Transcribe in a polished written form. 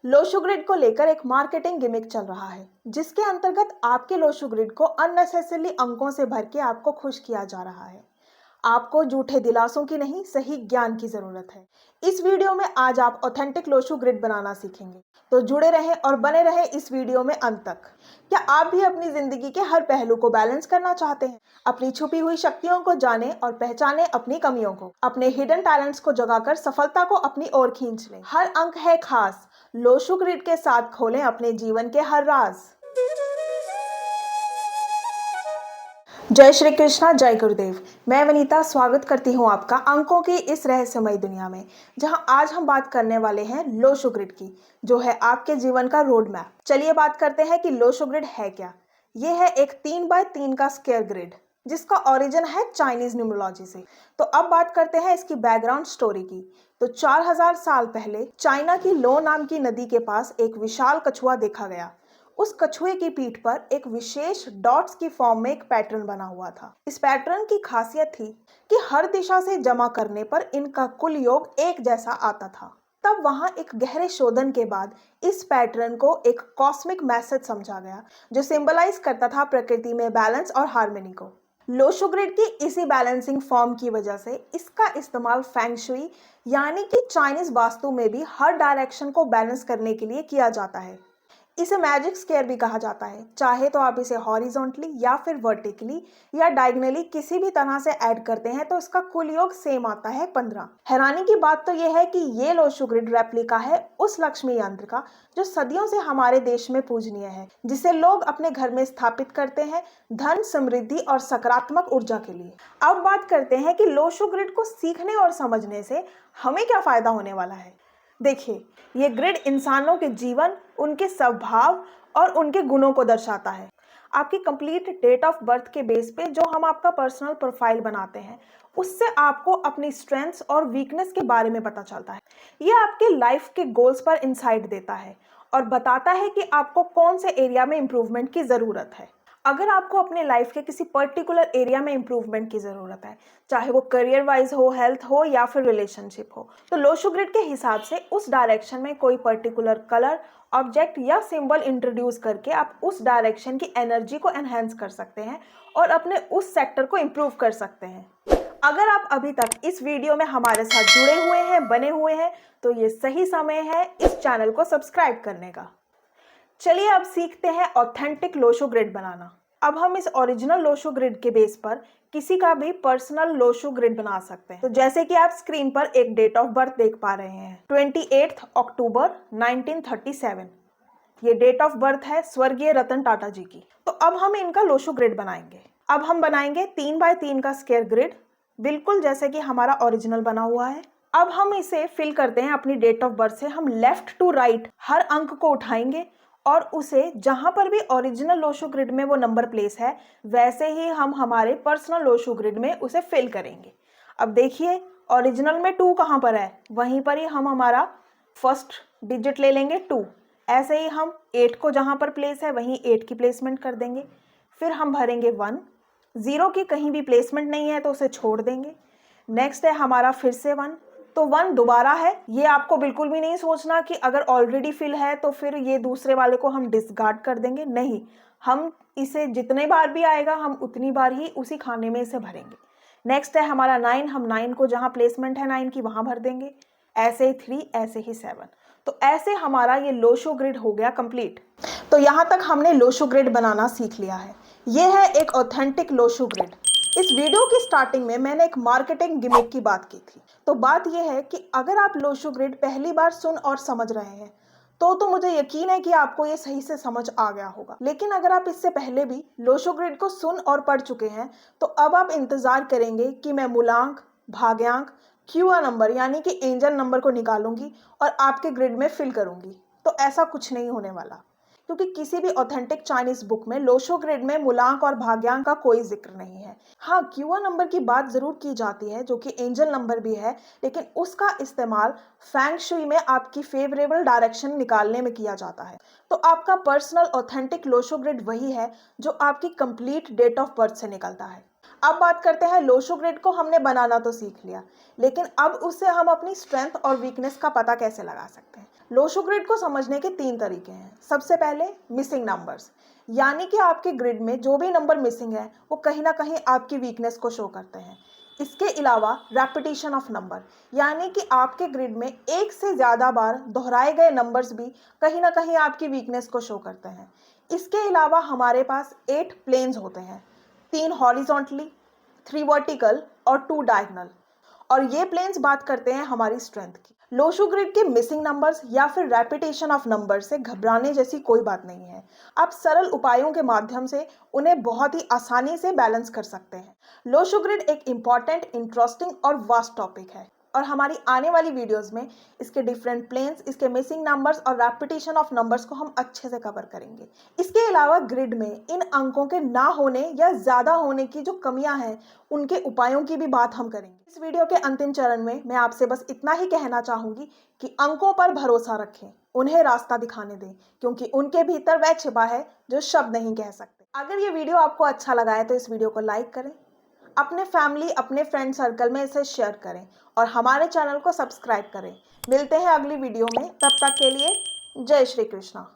Lo Shu grid को लेकर एक मार्केटिंग गिमिक चल रहा है जिसके अंतर्गत आपके लोशो ग्रिड को अननेसेसरली अंकों से भर के आपको खुश किया जा रहा है। आपको झूठे दिलासों की नहीं, सही ज्ञान की जरूरत है। इस वीडियो में आज आप ऑथेंटिक लोशो ग्रिड बनाना सीखेंगे, तो जुड़े रहें और बने रहें इस वीडियो में अंत तक। क्या आप भी अपनी जिंदगी के हर पहलू को बैलेंस करना चाहते हैं? अपनी छुपी हुई शक्तियों को जानें और पहचानें अपनी कमियों को। अपने हिडन टैलेंट्स को जगाकर सफलता को अपनी ओर खींच लें। हर अंक है खास। लोशो ग्रिड के साथ खोलें अपने जीवन के हर राज। जय श्री कृष्णा, जय गुरुदेव। मैं वनीता स्वागत करती हूं आपका अंकों की इस रहस्यमय दुनिया में, जहां आज हम बात करने वाले हैं लोशो ग्रिड की, जो है आपके जीवन का रोड मैप। चलिए बात करते हैं कि लोशो ग्रिड है क्या। ये है एक 3x3 का स्क्वायर ग्रिड जिसका ओरिजिन है चाइनीज न्यूमरोलॉजी से। तो अब बात करते हैं इसकी बैकग्राउंड स्टोरी की। तो 4000 साल पहले चाइना की लो नाम की नदी के पास एक विशाल कछुआ देखा गया। उस कछुए की पीठ पर एक विशेष डॉट्स की फॉर्म में एक पैटर्न बना हुआ था। इस पैटर्न की खासियत थी कि हर दिशा से जमा करने पर इनका कुल योग एक जैसा आता था। तब वहां एक गहरे शोधन के बाद इस पैटर्न को एक कॉस्मिक मैसेज समझा गया, जो सिंबलाइज करता था प्रकृति में बैलेंस और हार्मनी को। लोशो ग्रिड की इसी बैलेंसिंग फॉर्म की वजह से इसका इस्तेमाल फेंग शुई यानी कि चाइनीज वास्तु में भी हर डायरेक्शन को बैलेंस करने के लिए किया जाता है। इसे मैजिक स्क्वायर भी कहा जाता है। चाहे तो आप इसे हॉरिजॉन्टली या फिर वर्टिकली या डायगोनली किसी भी तरह से ऐड करते हैं तो इसका कुल योग सेम आता है 15। हैरानी की बात तो यह है कि ये लोशो ग्रिड रेप्लिका है उस लक्ष्मी यंत्र का जो सदियों से हमारे देश में पूजनीय है, जिसे लोग अपने घर में स्थापित करते हैं धन, समृद्धि और सकारात्मक ऊर्जा के लिए। अब बात करते हैं कि लोशो ग्रिड को सीखने और समझने से हमें क्या फायदा होने वाला है। देखिए, ये ग्रिड इंसानों के जीवन, उनके स्वभाव और उनके गुणों को दर्शाता है। आपकी कंप्लीट डेट ऑफ बर्थ के बेस पे जो हम आपका पर्सनल प्रोफाइल बनाते हैं, उससे आपको अपनी स्ट्रेंथ्स और वीकनेस के बारे में पता चलता है। ये आपके लाइफ के गोल्स पर इंसाइट देता है और बताता है कि आपको कौन से एरिया में इम्प्रूवमेंट की ज़रूरत है। अगर आपको अपने लाइफ के किसी पर्टिकुलर एरिया में इम्प्रूवमेंट की ज़रूरत है, चाहे वो करियर वाइज हो, हेल्थ हो या फिर रिलेशनशिप हो, तो लोशो ग्रिड के हिसाब से उस डायरेक्शन में कोई पर्टिकुलर कलर, ऑब्जेक्ट या सिंबल इंट्रोड्यूस करके आप उस डायरेक्शन की एनर्जी को एनहेंस कर सकते हैं और अपने उस सेक्टर को इम्प्रूव कर सकते हैं। अगर आप अभी तक इस वीडियो में हमारे साथ जुड़े हुए हैं, बने हुए हैं, तो ये सही समय है इस चैनल को सब्सक्राइब करने का। चलिए अब सीखते हैं ऑथेंटिक लोशो ग्रिड बनाना। अब हम इस ओरिजिनल लोशो ग्रिड के बेस पर किसी का भी पर्सनल लोशो ग्रिड बना सकते हैं। तो जैसे कि आप स्क्रीन पर एक डेट ऑफ बर्थ देख पा रहे हैं, 28 अक्टूबर 1937। ये डेट ऑफ बर्थ है स्वर्गीय रतन टाटा जी की। तो अब हम इनका लोशो ग्रिड बनाएंगे। अब हम बनाएंगे 3x3 का स्क्वायर ग्रिड, बिल्कुल जैसे कि हमारा ओरिजिनल बना हुआ है। अब हम इसे फिल करते हैं अपनी डेट ऑफ बर्थ से। हम लेफ्ट टू राइट हर अंक को उठाएंगे और उसे जहां पर भी ओरिजिनल लोशो ग्रिड में वो नंबर प्लेस है, वैसे ही हम हमारे पर्सनल लोशो ग्रिड में उसे फिल करेंगे। अब देखिए, ओरिजिनल में 2 कहाँ पर है, वहीं पर ही हम हमारा फर्स्ट डिजिट ले लेंगे 2। ऐसे ही हम 8 को जहां पर प्लेस है वहीं 8 की प्लेसमेंट कर देंगे। फिर हम भरेंगे 1। 0 की कहीं भी प्लेसमेंट नहीं है तो उसे छोड़ देंगे। नेक्स्ट है हमारा फिर से 1, तो 1 दोबारा है। ये आपको बिल्कुल भी नहीं सोचना कि अगर ऑलरेडी फिल है तो फिर ये दूसरे वाले को हम डिसकार्ड कर देंगे, नहीं। हम इसे जितने बार भी आएगा हम उतनी बार ही उसी खाने में इसे भरेंगे। नेक्स्ट है हमारा 9। हम 9 को जहाँ प्लेसमेंट है 9 की वहाँ भर देंगे। ऐसे ही 3, ऐसे ही 7। तो ऐसे हमारा ये लोशो ग्रिड हो गया कंप्लीट। तो यहाँ तक हमने लोशो ग्रिड बनाना सीख लिया है। ये है एक ऑथेंटिक लोशो ग्रिड। इस वीडियो की स्टार्टिंग में मैंने एक मार्केटिंग गिमिक की बात की थी। तो बात यह है कि अगर आप लोशो ग्रिड पहली बार सुन और समझ रहे हैं तो मुझे यकीन है कि आपको ये सही से समझ आ गया होगा। लेकिन अगर आप इससे पहले भी लोशो ग्रिड को सुन और पढ़ चुके हैं तो अब आप इंतजार करेंगे कि मैं मूलांक, भाग्यांक, क्यूआ नंबर यानी कि एंजल नंबर को निकालूंगी और आपके ग्रिड में फिल करूंगी। तो ऐसा कुछ नहीं होने वाला, क्योंकि किसी भी ऑथेंटिक चाइनीज बुक में लोशो ग्रिड में मूलांक और भाग्यांक का कोई जिक्र नहीं है। हाँ, क्यूआ नंबर की बात जरूर की जाती है जो कि एंजल नंबर भी है, लेकिन उसका इस्तेमाल फेंग शुई में आपकी फेवरेबल डायरेक्शन निकालने में किया जाता है। तो आपका पर्सनल ऑथेंटिक लोशो ग्रिड वही है जो आपकी कंप्लीट डेट ऑफ बर्थ से निकलता है। अब बात करते हैं, लोशो ग्रिड को हमने बनाना तो सीख लिया, लेकिन अब उससे हम अपनी स्ट्रेंथ और वीकनेस का पता कैसे लगा सकते हैं। लोशो ग्रिड को समझने के 3 तरीके हैं। सबसे पहले मिसिंग नंबर्स, यानी कि आपके ग्रिड में जो भी नंबर मिसिंग है वो कहीं ना कहीं आपकी वीकनेस को शो करते हैं। इसके अलावा रेपिटेशन ऑफ नंबर, यानी कि आपके ग्रिड में एक से ज़्यादा बार दोहराए गए नंबर्स भी कहीं ना कहीं आपकी वीकनेस को शो करते हैं। इसके अलावा हमारे पास 8 प्लेन्स होते हैं, 3 हॉरिजॉन्टली, 3 वर्टिकल और 2 डायगोनल। और ये प्लेन्स बात करते हैं हमारी स्ट्रेंथ की। लोशो ग्रिड के मिसिंग नंबर्स या फिर रेपिटेशन ऑफ नंबर से घबराने जैसी कोई बात नहीं है। आप सरल उपायों के माध्यम से उन्हें बहुत ही आसानी से बैलेंस कर सकते हैं। लोशो ग्रिड एक इम्पॉर्टेंट, इंटरेस्टिंग और वास्ट टॉपिक है और हमारी आने वाली वीडियोस में इसके डिफरेंट प्लेन्स, इसके मिसिंग नंबर्स और रेपिटेशन ऑफ नंबर्स को हम अच्छे से कवर करेंगे। इसके अलावा ग्रिड में इन अंकों के ना होने या ज़्यादा होने की जो कमियां हैं उनके उपायों की भी बात हम करेंगे। इस वीडियो के अंतिम चरण में मैं आपसे बस इतना ही कहना चाहूँगी कि अंकों पर भरोसा रखें, उन्हें रास्ता दिखाने दें, क्योंकि उनके भीतर वह छिपा है जो शब्द नहीं कह सकते। अगर ये वीडियो आपको अच्छा लगा है तो इस वीडियो को लाइक करें, अपने फैमिली, अपने फ्रेंड सर्कल में इसे शेयर करें और हमारे चैनल को सब्सक्राइब करें। मिलते हैं अगली वीडियो में, तब तक के लिए जय श्री कृष्णा।